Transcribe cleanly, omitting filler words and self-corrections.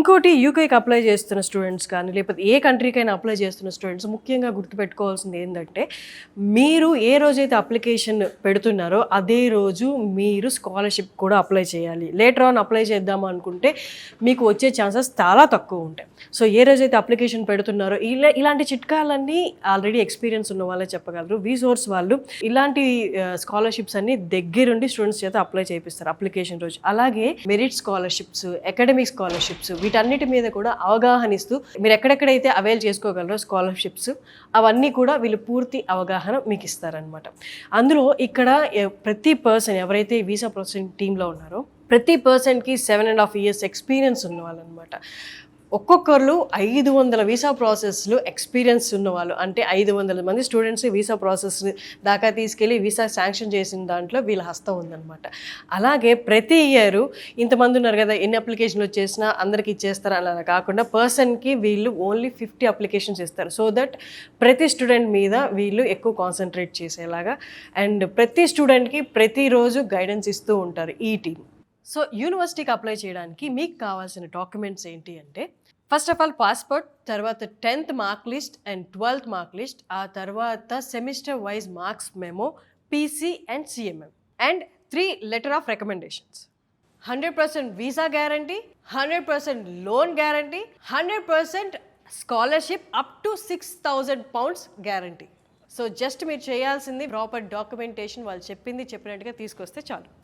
ఇంకోటి యూకేకి అప్లై చేస్తున్న స్టూడెంట్స్ కానీ లేకపోతే ఏ కంట్రీకైనా అప్లై చేస్తున్న స్టూడెంట్స్ ముఖ్యంగా గుర్తుపెట్టుకోవాల్సింది ఏంటంటే మీరు ఏ రోజైతే అప్లికేషన్ పెడుతున్నారో అదే రోజు మీరు స్కాలర్షిప్ కూడా అప్లై చేయాలి. లేటర్ ఆన్ అప్లై చేద్దాము అనుకుంటే మీకు వచ్చే ఛాన్సెస్ చాలా తక్కువ ఉంటాయి. సో ఏ రోజైతే అప్లికేషన్ పెడుతున్నారో ఇలాంటి చిట్కాలన్నీ ఆల్రెడీ ఎక్స్పీరియన్స్ ఉన్న వాళ్ళే చెప్పగలరు. వీసోర్స్ వాళ్ళు ఇలాంటి స్కాలర్షిప్స్ అన్ని దగ్గరుండి స్టూడెంట్స్ చేత అప్లై చేపిస్తారు అప్లికేషన్ రోజు. అలాగే మెరిట్ స్కాలర్షిప్స్, అకాడమిక్ స్కాలర్షిప్స్ వీటన్నిటి మీద కూడా అవగాహన ఇస్తూ మీరు ఎక్కడెక్కడైతే అవైల్ చేసుకోగలరో స్కాలర్షిప్స్ అవన్నీ కూడా వీళ్ళు పూర్తి అవగాహన మీకు ఇస్తారనమాట. అందులో ఇక్కడ ప్రతి పర్సన్ ఎవరైతే వీసా ప్రాసెసింగ్ టీంలో ఉన్నారో ప్రతి పర్సన్కి 7.5 years ఎక్స్పీరియన్స్ ఉన్న వాళ్ళు అనమాట. ఒక్కొక్కరు 500 వీసా ప్రాసెస్లో ఎక్స్పీరియన్స్ ఉన్నవాళ్ళు, అంటే 500 మంది స్టూడెంట్స్ వీసా ప్రాసెస్ దాకా తీసుకెళ్ళి వీసా శాంక్షన్ చేసిన దాంట్లో వీళ్ళ హస్తం ఉందన్నమాట. అలాగే ప్రతి ఇయర్ ఇంతమంది ఉన్నారు కదా, ఎన్ని అప్లికేషన్లు వచ్చేసినా అందరికి ఇచ్చేస్తారు అలా కాకుండా పర్సన్కి వీళ్ళు ఓన్లీ 50 అప్లికేషన్స్ ఇస్తారు. సో దట్ ప్రతి స్టూడెంట్ మీద వీళ్ళు ఎక్కువ కాన్సన్ట్రేట్ చేసేలాగా అండ్ ప్రతి స్టూడెంట్కి ప్రతిరోజు గైడెన్స్ ఇస్తూ ఉంటారు ఈ టీం. సో యూనివర్సిటీకి అప్లై చేయడానికి మీకు కావాల్సిన డాక్యుమెంట్స్ ఏంటి అంటే ఫస్ట్ ఆఫ్ ఆల్ పాస్పోర్ట్, తర్వాత 10th mark list and 12th mark list, ఆ తర్వాత semester wise marks memo, PC and CMM and 3 letter of recommendations. 100% visa guarantee, 100% loan guarantee, 100% scholarship up to £6,000 guarantee. So just మీరు చేయాల్సింది proper documentation వాళ్ళు చెప్పినట్టుగా తీసుకొస్తే చాలు.